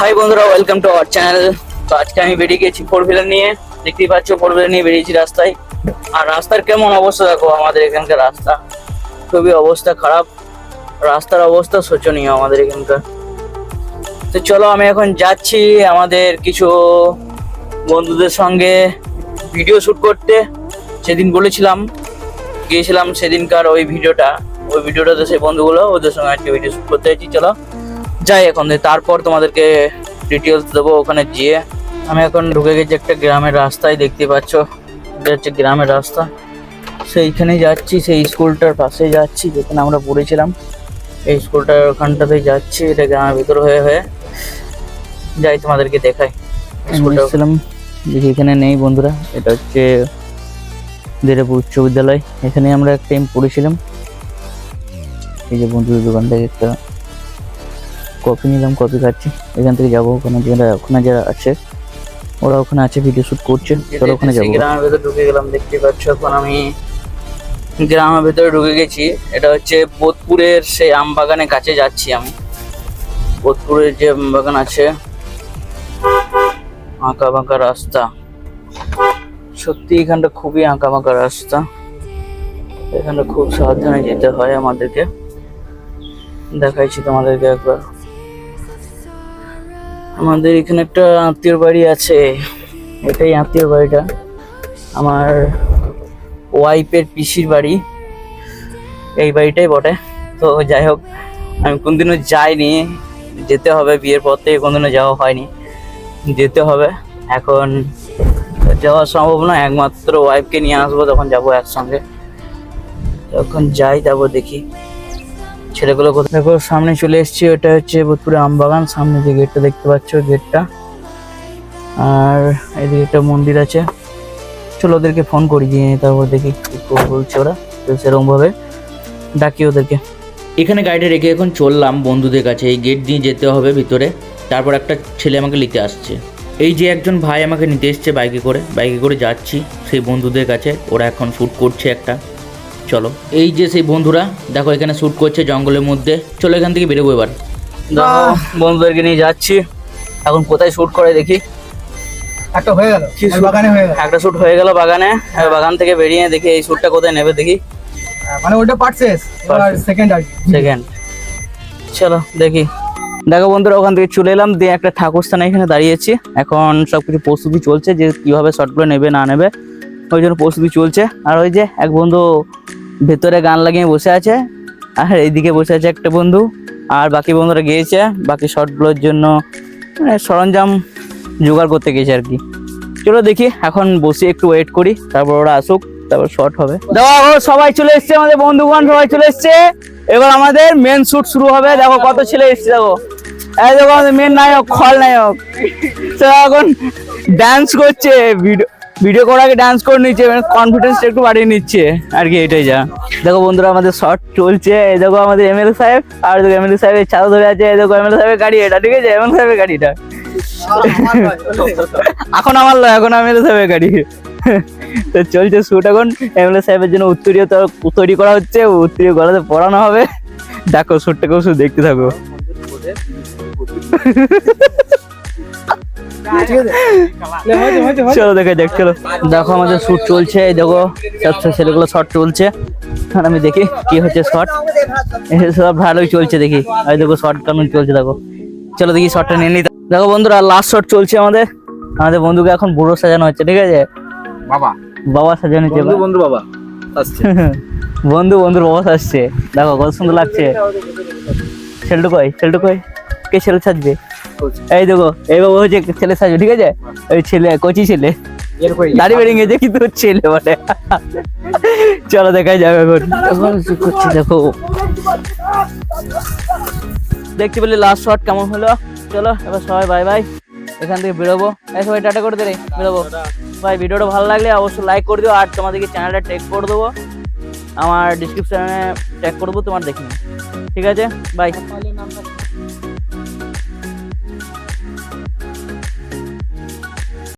High বন্ধুরা, welcome to our channel. তো আজকে আমি বেরিয়ে গেছি ফোর হুইলার নিয়ে। দেখতেই পাচ্ছ, ফোর হুইলার নিয়ে বেরিয়েছি রাস্তায়। আর রাস্তার কেমন অবস্থা দেখো, আমাদের এখানকার রাস্তা খুবই অবস্থা খারাপ। রাস্তার অবস্থা শোচনীয় আমাদের এখানকার। তো চলো, আমি এখন যাচ্ছি আমাদের কিছু বন্ধুদের সঙ্গে ভিডিও শুট করতে। সেদিন বলেছিলাম, গিয়েছিলাম সেদিনকার ওই ভিডিওটাতে সেই বন্ধুগুলো ওদের সঙ্গে আজকে ভিডিও শুট করতে যাচ্ছি। চলো যাই এখন, তারপর তোমাদেরকে ডিটেলস দেবো ওখানে গিয়ে। আমি এখন ঢুকে গেছি একটা গ্রামের রাস্তায়, দেখতে পাচ্ছ এটা হচ্ছে গ্রামের রাস্তা। সেইখানে যাচ্ছি, সেই স্কুলটার পাশে যাচ্ছি যেখানে আমরা পড়েছিলাম। এই স্কুলটার ওখানটাতেই যাচ্ছি, এটা গ্রামের ভিতর হয়ে হয়ে যাই, তোমাদেরকে দেখাই। স্কুলটা ছিলাম দেখি এখানে নেই বন্ধুরা। এটা হচ্ছে দেরাপুর উচ্চ বিদ্যালয়, এখানে আমরা এক টাইম পড়েছিলাম। এই যে বন্ধুদের দোকান থেকে একটা কফি নিলাম, কফি খাচ্ছি। এখান থেকে যাবো ওখানে যারা আছে ওরা ওখানে আছে, ভিডিও শুট করছে। চলো ওখানে যাবো। গ্রামের ভেতরে ঢুকে গেলাম, দেখতে পাচ্ছ এখন আমি গ্রামের ভেতরে ঢুকে গেছি। এটা হচ্ছে বোধপুরের সেই আম বাগানের কাছে যাচ্ছি আমি। বোধপুরের যে আম বাগান আছে, আঁকা বাঁকা রাস্তা, সত্যি এখানটা খুবই আঁকা বাঁকা রাস্তা। এখানে খুব সাবধানে যেতে হয় আমাদেরকে। দেখাইছি তোমাদেরকে একবার। আমাদের এখানে একটা আত্মীয় বাড়ি আছে, এটাই আত্মীয় বাড়িটা আমার ওয়াইফের পিসির বাড়ি, এই বাড়িটাই বটে। তো যাই হোক, আমি কোনদিনও যাইনি, যেতে হবে। বিয়ের পর থেকে কোনদিনও যাওয়া হয়নি, যেতে হবে। এখন যাওয়া সম্ভব না, একমাত্র ওয়াইফকে নিয়ে আসবো, তখন যাবো একসঙ্গে। তখন যাই, যাবো দেখি ছেলেগুলো কোথায়। দেখো সামনে চলে এসেছি, ওটা হচ্ছে বোধপুরে আমবাগান। সামনে যে গেটটা দেখতে পাচ্ছ, গেটটা। আর এদিকে একটা মন্দির আছে। চলো ওদেরকে ফোন করি, দিয়ে তারপর দেখি কি বলছে ওরা। তো সেরকম ভাবে ডাকি ওদেরকে। এখানে গাড়িটা রেখে এখন চললাম বন্ধুদের কাছে। এই গেট দিয়ে যেতে হবে ভিতরে, তারপর একটা ছেলে আমাকে নিতে আসছে। এই যে একজন ভাই আমাকে নিতে এসছে বাইকে করে যাচ্ছি সেই বন্ধুদের কাছে। ওরা এখন শ্যুট করছে একটা। চলো, এই যে সেই বন্ধুরা দেখো এখানে শ্যুট করছে জঙ্গলের মধ্যে। চলো এখান থেকে বেরোবো এবার। দেখো বন্ধুদেরকে নিয়ে যাচ্ছি, এখন কোথায় শ্যুট করে দেখি। একটা হয়ে গেল বাগানে, একটা শ্যুট হয়ে গেল বাগানে। বাগান থেকে বেরিয়ে দেখি এই শ্যুটটা কোথায় নেবে দেখি। মানে ওটা পার্ট শেষ, এবার সেকেন্ড চলো দেখি। দেখো বন্ধুরা, ওখান থেকে চলে এলাম, দিয়ে একটা ঠাকুর স্থানে এখানে দাঁড়িয়েছি। এখন সবকিছু প্রস্তুতি চলছে যে কিভাবে শর্টগুলো নেবে না নেবে, ওই জন্য প্রস্তুতি চলছে। আর ওই যে এক বন্ধু ভেতরে গান লাগিয়ে বসে আছে, আর এইদিকে বসে আছে একটা বন্ধু। আর বাকি বন্ধুরা গিয়েছে বাকি শর্টগুলোর জন্য সরঞ্জাম জোগাড় করতে গেছে আর কি। চলো দেখি, এখন বসে একটু ওয়েট করি, তারপর ওরা আসুক, তারপর শর্ট হবে। দেখো সবাই চলে এসছে, আমাদের বন্ধুগণ সবাই চলে এসছে। এবার আমাদের মেন শুট শুরু হবে। দেখো কত ছেলে এসছে, দেখো এই দেখো আমাদের মেন নায়ক, খলনায়ক। তো এখন ডান্স করছে, ভিডিও করার আগে ডান্স করে নিচ্ছে, মানে কনফিডেন্সটা একটু বাড়িয়ে নিচ্ছে আর কি, এটাই যা। দেখো বন্ধুরা, আমাদের শর্ট চলছে। এই দেখো আমাদের এমএলএ সাহেব, আর দেখো এমএলএ সাহেবের ছাতা ধরে আছে। এই দেখো এমএলএ সাহেবের গাড়ি এটা, ঠিক আছে, এমএলএ সাহেবের গাড়িটা। এখন আমার লয়, এখন এমএলএ সাহেবের গাড়ি। তো চলছে শুট। এখন এমএলএ সাহেবের জন্য উত্তরীয় তৈরি করা হচ্ছে, উত্তরীয় গলাতে পড়ানো হবে। দেখো শুটটাকেও শুধু দেখতে থাকো। চলো দেখা যাক। চলো দেখো আমাদের শুট চলছে, এই দেখো সব ছেলেগুলো শট চলছে। আর আমি দেখি কি হচ্ছে শট, সব ভালোই চলছে দেখি। এই দেখো শট কেমন চলছে দেখো। চলো দেখি শটটা নিয়ে নিই। দেখো বন্ধুরা, লাস্ট শট চলছে আমাদের বন্ধুকে এখন বুড়ো সাজানো হচ্ছে, ঠিক আছে, বাবা সাজানো হচ্ছে। বন্ধুর বাবা আসছে, দেখো কত সুন্দর লাগছে। ছেলেটু কই কে ছেলে সাজবে? এই দেখো এই বাবা হচ্ছে ছেলে সাজবে, ঠিক আছে। ওই ছেলে কচি ছেলে, দাড়ি বেড়ে গেছে কিন্তু ছেলে বলে। চলো দেখাই যাবে এখন করছি। দেখো দেখতে পেলে লাস্ট শট কেমন হলো। চলো এবার সবাই বাই বাই, এখান থেকে বেরোবো। সবাই টাটা করে দিলে বেরোবো। ভাই ভিডিওটা ভালো লাগলে অবশ্যই লাইক করে দিও, আর তোমাদেরকে চ্যানেলটা ট্যাগ করে দেবো, আমার ডিসক্রিপশনে ট্যাগ করবো, তোমার দেখে নিও, ঠিক আছে। বাই।